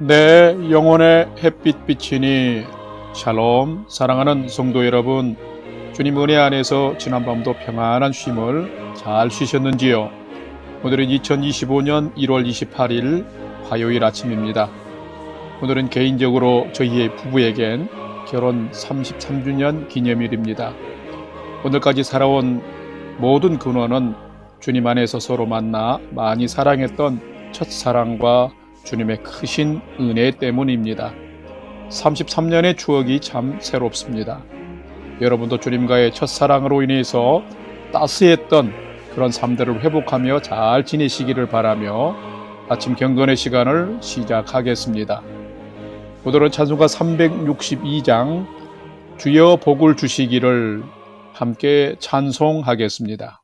내 영혼의 햇빛 비치니 샬롬. 사랑하는 성도 여러분, 주님 은혜 안에서 지난밤도 평안한 쉼을 잘 쉬셨는지요? 오늘은 2025년 1월 28일 화요일 아침입니다. 오늘은 개인적으로 저희의 부부에겐 결혼 33주년 기념일입니다. 오늘까지 살아온 모든 근원은 주님 안에서 서로 만나 많이 사랑했던 첫사랑과 주님의 크신 은혜 때문입니다. 33년의 추억이 참 새롭습니다. 여러분도 주님과의 첫사랑으로 인해서 따스했던 그런 삶들을 회복하며 잘 지내시기를 바라며 아침 경건의 시간을 시작하겠습니다. 오늘은 찬송가 362장 주여 복을 주시기를 함께 찬송하겠습니다.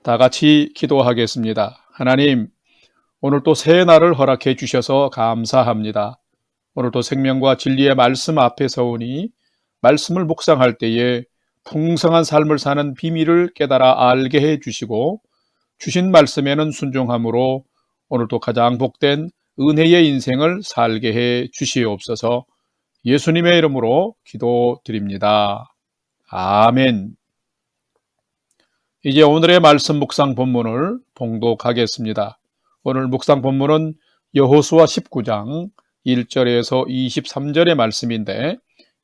다 같이 기도하겠습니다. 하나님, 오늘 또 새 날을 허락해 주셔서 감사합니다. 오늘 또 생명과 진리의 말씀 앞에 서오니 말씀을 묵상할 때에 풍성한 삶을 사는 비밀을 깨달아 알게 해 주시고 주신 말씀에는 순종함으로 오늘도 가장 복된 은혜의 인생을 살게 해 주시옵소서. 예수님의 이름으로 기도드립니다. 아멘. 이제 오늘의 말씀 묵상 본문을 봉독하겠습니다. 오늘 묵상 본문은 여호수아 19장 1절에서 23절의 말씀인데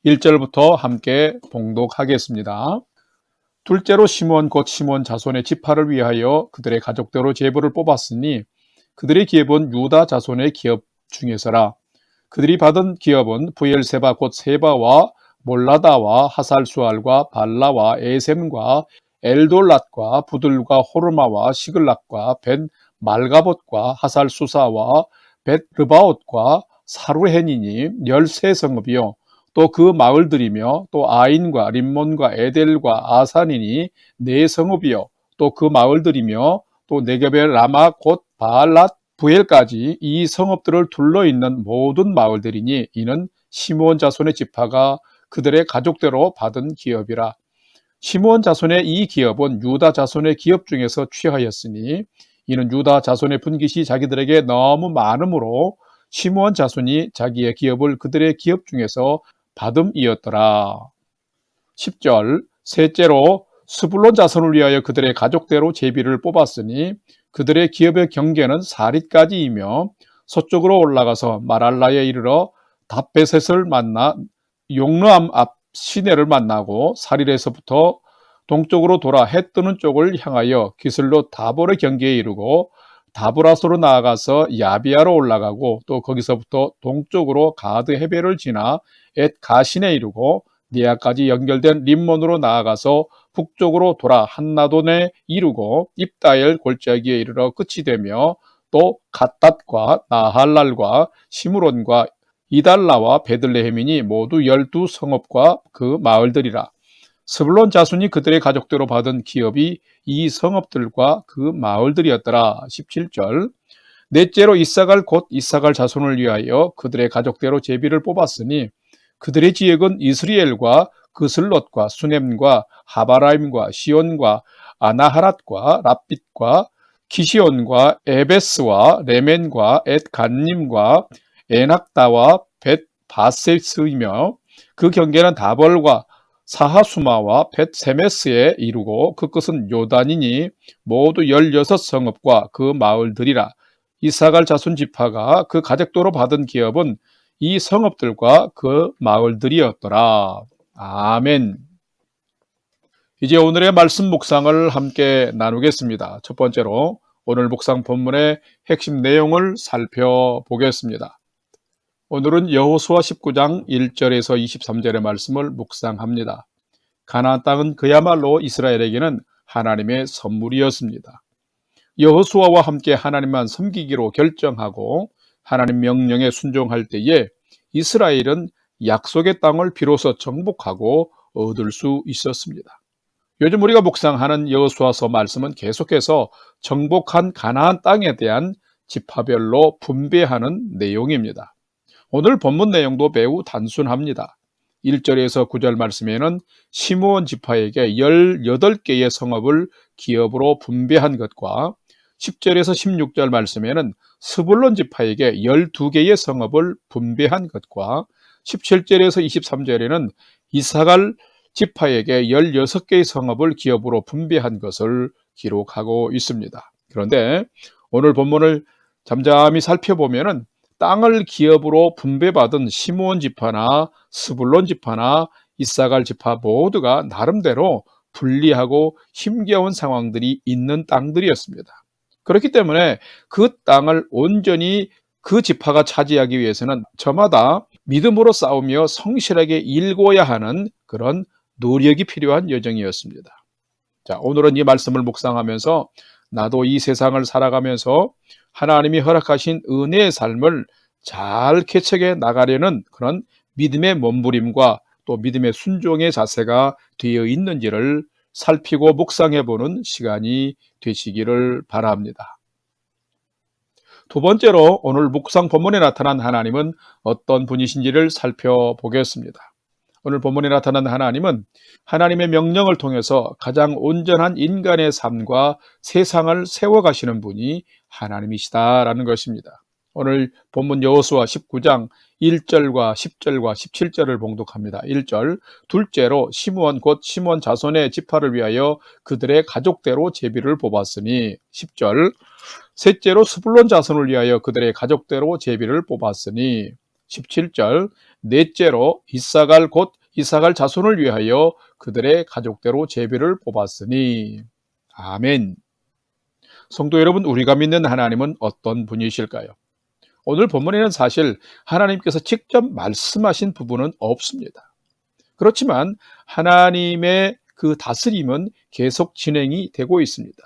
1절부터 함께 봉독하겠습니다. 둘째로 시몬 곧 시몬 자손의 지파를 위하여 그들의 가족대로 제부를 뽑았으니 그들의 기업은 유다 자손의 기업 중에서라. 그들이 받은 기업은 부엘세바 곧 세바와 몰라다와 하살수알과 발라와 에셈과 엘돌랏과 부들과 호르마와 시글락과 벳 말가봇과 하살수사와 벳 르바옷과 사루헨이니 13성읍이요 또 그 마을들이며 또 아인과 림몬과 에델과 아산이니 네 성읍이요 또 그 마을들이며 또 네겝의 라마 곧 바알랏 부엘까지 이 성읍들을 둘러 있는 모든 마을들이니 이는 시므온 자손의 지파가 그들의 가족대로 받은 기업이라. 시므온 자손의 이 기업은 유다 자손의 기업 중에서 취하였으니 이는 유다 자손의 분깃이 자기들에게 너무 많으므로 시므온 자손이 자기의 기업을 그들의 기업 중에서 받음이었더라. 10절 셋째로 스불론 자손을 위하여 그들의 가족대로 제비를 뽑았으니 그들의 기업의 경계는 사릿까지이며 서쪽으로 올라가서 마랄라에 이르러 답베셋을 만나 용르암 앞 시내를 만나고 사릴에서부터 동쪽으로 돌아 해 뜨는 쪽을 향하여 기슬로 다볼의 경계에 이르고 다브라소로 나아가서 야비아로 올라가고 또 거기서부터 동쪽으로 가드 헤벨을 지나 엣 가신에 이르고 니아까지 연결된 림몬으로 나아가서 북쪽으로 돌아 한나돈에 이르고 입다엘 골짜기에 이르러 끝이 되며 또 갓닷과 나할랄과 시므론과 이달라와 베들레헴이니 모두 12성읍과 그 마을들이라. 스불론 자손이 그들의 가족대로 받은 기업이 이 성읍들과 그 마을들이었더라. 17절 넷째로 이사갈 곧 이사갈 자손을 위하여 그들의 가족대로 제비를 뽑았으니 그들의 지역은 이스리엘과 그슬롯과 수넴과 하바라임과 시온과 아나하랏과 랍빗과 기시온과 에베스와 레멘과 엣간님과 에낙다와 벳 바세스이며 그 경계는 다벌과 사하수마와 벳 세메스에 이르고 그 끝은 요단이니 모두 16성읍과 그 마을들이라. 이사갈 자손 지파가 그 가족도로 받은 기업은 이 성읍들과 그 마을들이었더라. 아멘. 이제 오늘의 말씀 묵상을 함께 나누겠습니다. 첫 번째로 오늘 묵상 본문의 핵심 내용을 살펴보겠습니다. 오늘은 여호수아 19장 1절에서 23절의 말씀을 묵상합니다. 가나안 땅은 그야말로 이스라엘에게는 하나님의 선물이었습니다. 여호수아와 함께 하나님만 섬기기로 결정하고 하나님 명령에 순종할 때에 이스라엘은 약속의 땅을 비로소 정복하고 얻을 수 있었습니다. 요즘 우리가 묵상하는 여호수아서 말씀은 계속해서 정복한 가나안 땅에 대한 지파별로 분배하는 내용입니다. 오늘 본문 내용도 매우 단순합니다. 1절에서 9절 말씀에는 시므온 지파에게 18개의 성읍을 기업으로 분배한 것과 10절에서 16절 말씀에는 스불론 지파에게 12개의 성읍을 분배한 것과 17절에서 23절에는 이사갈 지파에게 16개의 성읍을 기업으로 분배한 것을 기록하고 있습니다. 그런데 오늘 본문을 잠잠히 살펴보면은 땅을 기업으로 분배받은 시므온 지파나 스불론 지파나 이사갈 지파 모두가 나름대로 불리하고 힘겨운 상황들이 있는 땅들이었습니다. 그렇기 때문에 그 땅을 온전히 그 지파가 차지하기 위해서는 저마다 믿음으로 싸우며 성실하게 일궈야 하는 그런 노력이 필요한 여정이었습니다. 자, 오늘은 이 말씀을 묵상하면서 나도 이 세상을 살아가면서 하나님이 허락하신 은혜의 삶을 잘 개척해 나가려는 그런 믿음의 몸부림과 또 믿음의 순종의 자세가 되어 있는지를 살피고 묵상해보는 시간이 되시기를 바랍니다. 두 번째로 오늘 묵상 본문에 나타난 하나님은 어떤 분이신지를 살펴보겠습니다. 오늘 본문에 나타난 하나님은 하나님의 명령을 통해서 가장 온전한 인간의 삶과 세상을 세워가시는 분이 하나님이시다라는 것입니다. 오늘 본문 여호수아 19장 1절과 10절과 17절을 봉독합니다. 1절 둘째로 시므온 곧 시므온 자손의 지파를 위하여 그들의 가족대로 제비를 뽑았으니 10절 셋째로 스불론 자손을 위하여 그들의 가족대로 제비를 뽑았으니 17절 넷째로 이사갈 곧 이사갈 자손을 위하여 그들의 가족대로 제비를 뽑았으니 아멘. 성도 여러분, 우리가 믿는 하나님은 어떤 분이실까요? 오늘 본문에는 사실 하나님께서 직접 말씀하신 부분은 없습니다. 그렇지만 하나님의 그 다스림은 계속 진행이 되고 있습니다.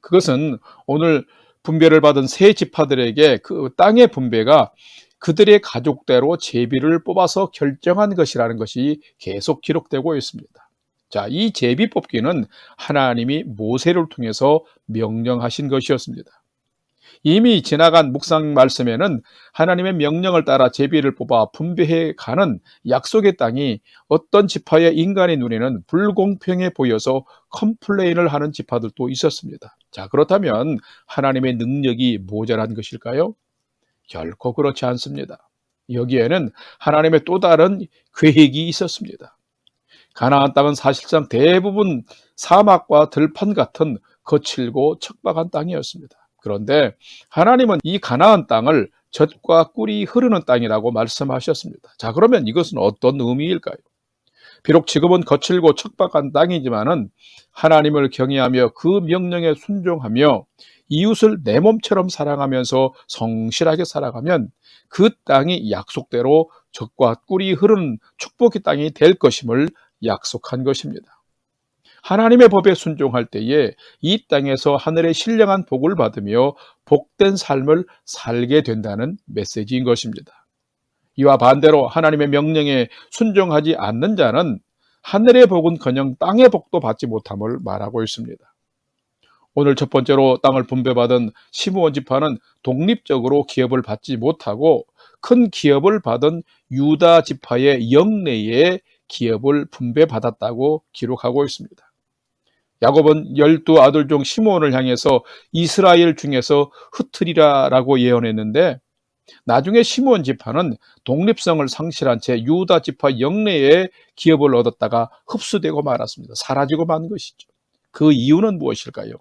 그것은 오늘 분배를 받은 세 지파들에게 그 땅의 분배가 그들의 가족대로 제비를 뽑아서 결정한 것이라는 것이 계속 기록되고 있습니다. 자, 이 제비 뽑기는 하나님이 모세를 통해서 명령하신 것이었습니다. 이미 지나간 묵상 말씀에는 하나님의 명령을 따라 제비를 뽑아 분배해 가는 약속의 땅이 어떤 지파의 인간의 눈에는 불공평해 보여서 컴플레인을 하는 지파들도 있었습니다. 자, 그렇다면 하나님의 능력이 모자란 것일까요? 결코 그렇지 않습니다. 여기에는 하나님의 또 다른 계획이 있었습니다. 가나안 땅은 사실상 대부분 사막과 들판 같은 거칠고 척박한 땅이었습니다. 그런데 하나님은 이 가나안 땅을 젖과 꿀이 흐르는 땅이라고 말씀하셨습니다. 자, 그러면 이것은 어떤 의미일까요? 비록 지금은 거칠고 척박한 땅이지만은 하나님을 경외하며 그 명령에 순종하며 이웃을 내 몸처럼 사랑하면서 성실하게 살아가면 그 땅이 약속대로 젖과 꿀이 흐르는 축복의 땅이 될 것임을 약속한 것입니다. 하나님의 법에 순종할 때에 이 땅에서 하늘의 신령한 복을 받으며 복된 삶을 살게 된다는 메시지인 것입니다. 이와 반대로 하나님의 명령에 순종하지 않는 자는 하늘의 복은커녕 땅의 복도 받지 못함을 말하고 있습니다. 오늘 첫 번째로 땅을 분배받은 시므온 지파는 독립적으로 기업을 받지 못하고 큰 기업을 받은 유다 지파의 영내에 기업을 분배받았다고 기록하고 있습니다. 야곱은 12 아들 중 시므온을 향해서 이스라엘 중에서 흩으리라라고 예언했는데 나중에 시므온 지파는 독립성을 상실한 채 유다 지파 영내에 기업을 얻었다가 흡수되고 말았습니다. 사라지고 만 것이죠. 그 이유는 무엇일까요?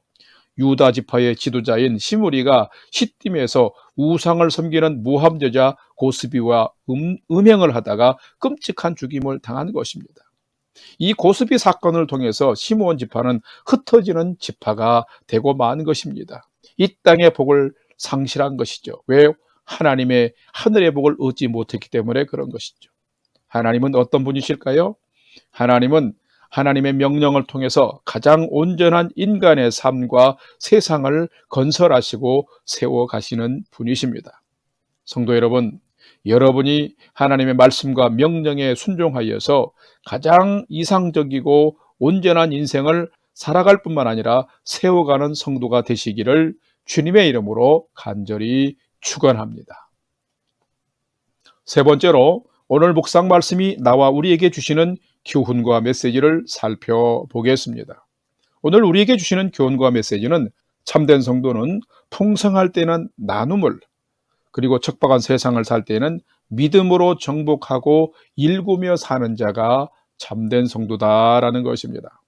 유다 지파의 지도자인 시므리가 시딤에서 우상을 섬기는 모함제자 고스비와 음행을 하다가 끔찍한 죽임을 당한 것입니다. 이 고스비 사건을 통해서 시므온 지파는 흩어지는 지파가 되고 만 것입니다. 이 땅의 복을 상실한 것이죠. 왜? 하나님의 하늘의 복을 얻지 못했기 때문에 그런 것이죠. 하나님은 어떤 분이실까요? 하나님은 하나님의 명령을 통해서 가장 온전한 인간의 삶과 세상을 건설하시고 세워가시는 분이십니다. 성도 여러분, 여러분이 하나님의 말씀과 명령에 순종하여서 가장 이상적이고 온전한 인생을 살아갈 뿐만 아니라 세워가는 성도가 되시기를 주님의 이름으로 간절히 축원합니다. 세 번째로 오늘 묵상 말씀이 나와 우리에게 주시는 교훈과 메시지를 살펴보겠습니다. 오늘 우리에게 주시는 교훈과 메시지는 참된 성도는 풍성할 때는 나눔을, 그리고 척박한 세상을 살 때는 믿음으로 정복하고 일구며 사는 자가 참된 성도다라는 것입니다.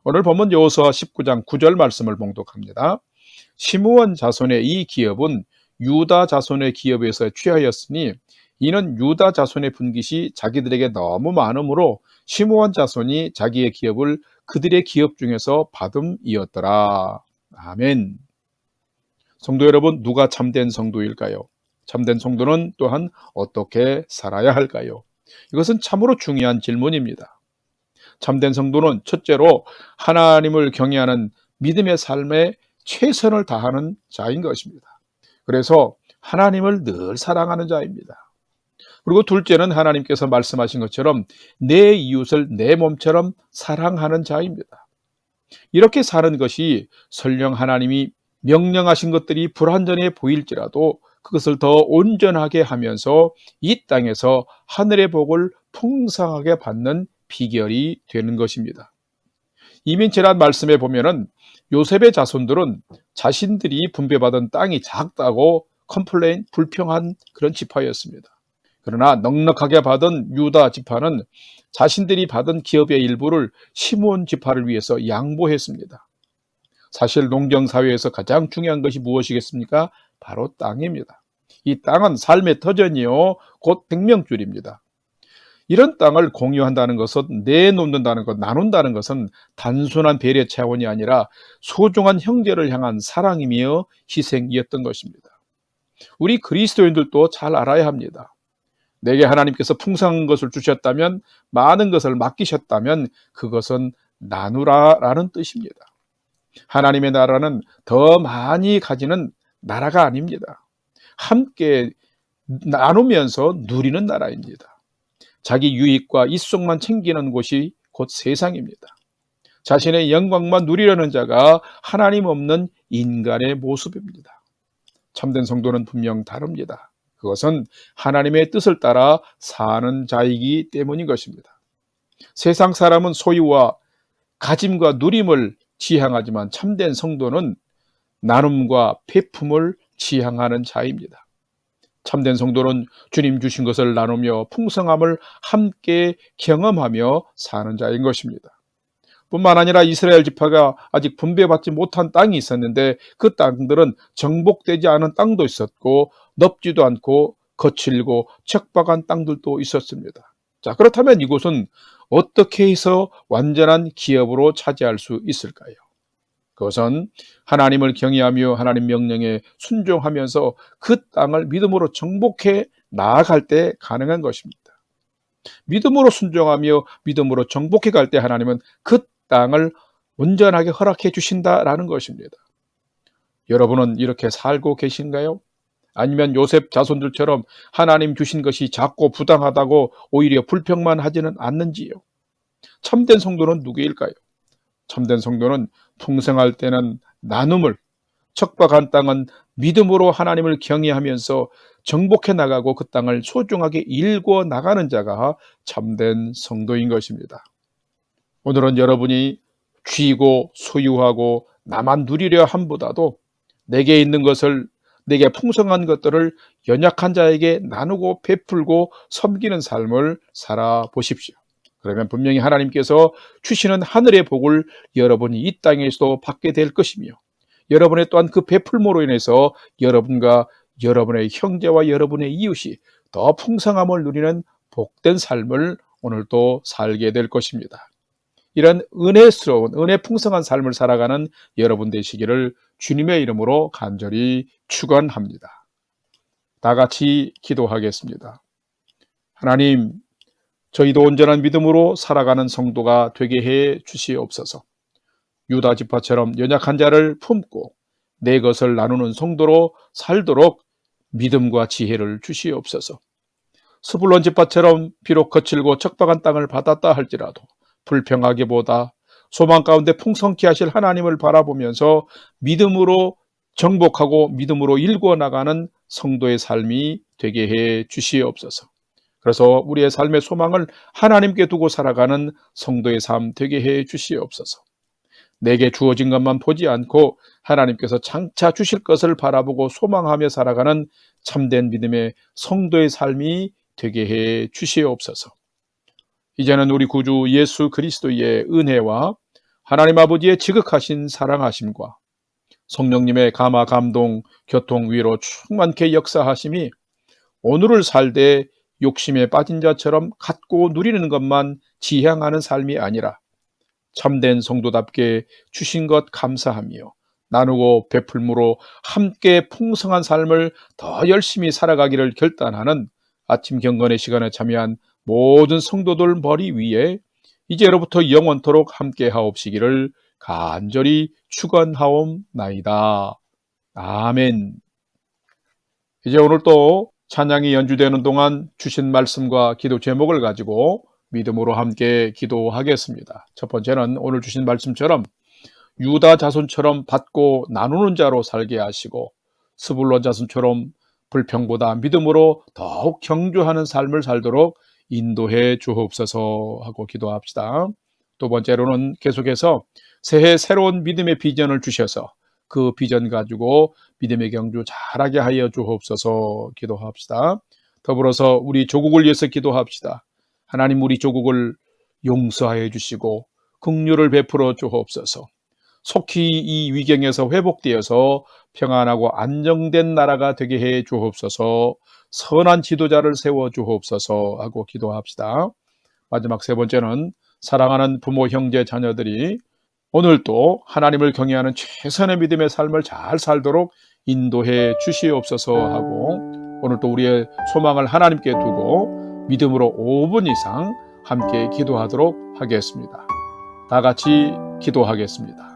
오늘 본문 여호수아 19장 9절 말씀을 봉독합니다. 시므온 자손의 이 기업은 유다 자손의 기업에서 취하였으니 이는 유다 자손의 분깃이 자기들에게 너무 많으므로 시므온 자손이 자기의 기업을 그들의 기업 중에서 받음이었더라. 아멘. 성도 여러분, 누가 참된 성도일까요? 참된 성도는 또한 어떻게 살아야 할까요? 이것은 참으로 중요한 질문입니다. 참된 성도는 첫째로 하나님을 경외하는 믿음의 삶에 최선을 다하는 자인 것입니다. 그래서 하나님을 늘 사랑하는 자입니다. 그리고 둘째는 하나님께서 말씀하신 것처럼 내 이웃을 내 몸처럼 사랑하는 자입니다. 이렇게 사는 것이 설령 하나님이 명령하신 것들이 불완전해 보일지라도 그것을 더 온전하게 하면서 이 땅에서 하늘의 복을 풍성하게 받는 비결이 되는 것입니다. 이미 지난 말씀에 보면은 요셉의 자손들은 자신들이 분배받은 땅이 작다고 컴플레인, 불평한 그런 지파였습니다. 그러나 넉넉하게 받은 유다 지파는 자신들이 받은 기업의 일부를 시므온 지파를 위해서 양보했습니다. 사실 농경사회에서 가장 중요한 것이 무엇이겠습니까? 바로 땅입니다. 이 땅은 삶의 터전이요 곧 생명줄입니다. 이런 땅을 공유한다는 것은, 내놓는다는 것, 나눈다는 것은 단순한 배려 차원이 아니라 소중한 형제를 향한 사랑이며 희생이었던 것입니다. 우리 그리스도인들도 잘 알아야 합니다. 내게 하나님께서 풍성한 것을 주셨다면, 많은 것을 맡기셨다면 그것은 나누라라는 뜻입니다. 하나님의 나라는 더 많이 가지는 나라가 아닙니다. 함께 나누면서 누리는 나라입니다. 자기 유익과 이속만 챙기는 곳이 곧 세상입니다. 자신의 영광만 누리려는 자가 하나님 없는 인간의 모습입니다. 참된 성도는 분명 다릅니다. 그것은 하나님의 뜻을 따라 사는 자이기 때문인 것입니다. 세상 사람은 소유와 가짐과 누림을 지향하지만 참된 성도는 나눔과 베품을 지향하는 자입니다. 참된 성도는 주님 주신 것을 나누며 풍성함을 함께 경험하며 사는 자인 것입니다. 뿐만 아니라 이스라엘 지파가 아직 분배받지 못한 땅이 있었는데 그 땅들은 정복되지 않은 땅도 있었고 넓지도 않고 거칠고 척박한 땅들도 있었습니다. 자, 그렇다면 이곳은 어떻게 해서 완전한 기업으로 차지할 수 있을까요? 그것은 하나님을 경외하며 하나님 명령에 순종하면서 그 땅을 믿음으로 정복해 나아갈 때 가능한 것입니다. 믿음으로 순종하며 믿음으로 정복해 갈 때 하나님은 그 땅을 온전하게 허락해 주신다라는 것입니다. 여러분은 이렇게 살고 계신가요? 아니면 요셉 자손들처럼 하나님 주신 것이 작고 부당하다고 오히려 불평만 하지는 않는지요? 참된 성도는 누구일까요? 참된 성도는 풍성할 때는 나눔을, 척박한 땅은 믿음으로 하나님을 경외하면서 정복해 나가고 그 땅을 소중하게 일궈 나가는 자가 참된 성도인 것입니다. 오늘은 여러분이 쥐고 소유하고 나만 누리려 함보다도 내게 있는 것을, 내게 풍성한 것들을 연약한 자에게 나누고 베풀고 섬기는 삶을 살아보십시오. 그러면 분명히 하나님께서 주시는 하늘의 복을 여러분이 이 땅에서도 받게 될 것이며, 여러분의 또한 그 베풀모로 인해서 여러분과 여러분의 형제와 여러분의 이웃이 더 풍성함을 누리는 복된 삶을 오늘도 살게 될 것입니다. 이런 은혜스러운, 은혜 풍성한 삶을 살아가는 여러분 되시기를 주님의 이름으로 간절히 축원합니다. 다 같이 기도하겠습니다. 하나님, 저희도 온전한 믿음으로 살아가는 성도가 되게 해 주시옵소서. 유다 지파처럼 연약한 자를 품고 내 것을 나누는 성도로 살도록 믿음과 지혜를 주시옵소서. 스불론 지파처럼 비록 거칠고 척박한 땅을 받았다 할지라도 불평하기보다 소망 가운데 풍성케 하실 하나님을 바라보면서 믿음으로 정복하고 믿음으로 일궈 나가는 성도의 삶이 되게 해 주시옵소서. 그래서 우리의 삶의 소망을 하나님께 두고 살아가는 성도의 삶 되게 해 주시옵소서. 내게 주어진 것만 보지 않고 하나님께서 장차 주실 것을 바라보고 소망하며 살아가는 참된 믿음의 성도의 삶이 되게 해 주시옵소서. 이제는 우리 구주 예수 그리스도의 은혜와 하나님 아버지의 지극하신 사랑하심과 성령님의 감화 감동 교통 위로 충만케 역사하심이 오늘을 살되 욕심에 빠진 자처럼 갖고 누리는 것만 지향하는 삶이 아니라 참된 성도답게 주신 것 감사하며 나누고 베풀므로 함께 풍성한 삶을 더 열심히 살아가기를 결단하는 아침 경건의 시간에 참여한 모든 성도들 머리 위에 이제로부터 영원토록 함께 하옵시기를 간절히 축원하옵나이다. 아멘. 이제 오늘 또 찬양이 연주되는 동안 주신 말씀과 기도 제목을 가지고 믿음으로 함께 기도하겠습니다. 첫 번째는 오늘 주신 말씀처럼 유다 자손처럼 받고 나누는 자로 살게 하시고 스불론 자손처럼 불평보다 믿음으로 더욱 경주하는 삶을 살도록 인도해 주옵소서 하고 기도합시다. 두 번째로는 계속해서 새해 새로운 믿음의 비전을 주셔서 그 비전 가지고 믿음의 경주 잘하게 하여 주옵소서 기도합시다. 더불어서 우리 조국을 위해서 기도합시다. 하나님, 우리 조국을 용서하여 주시고 긍휼을 베풀어 주옵소서. 속히 이 위경에서 회복되어서 평안하고 안정된 나라가 되게 해 주옵소서. 선한 지도자를 세워 주옵소서 하고 기도합시다. 마지막 세 번째는 사랑하는 부모, 형제, 자녀들이 오늘도 하나님을 경외하는 최선의 믿음의 삶을 잘 살도록 인도해 주시옵소서 하고 오늘도 우리의 소망을 하나님께 두고 믿음으로 5분 이상 함께 기도하도록 하겠습니다. 다 같이 기도하겠습니다.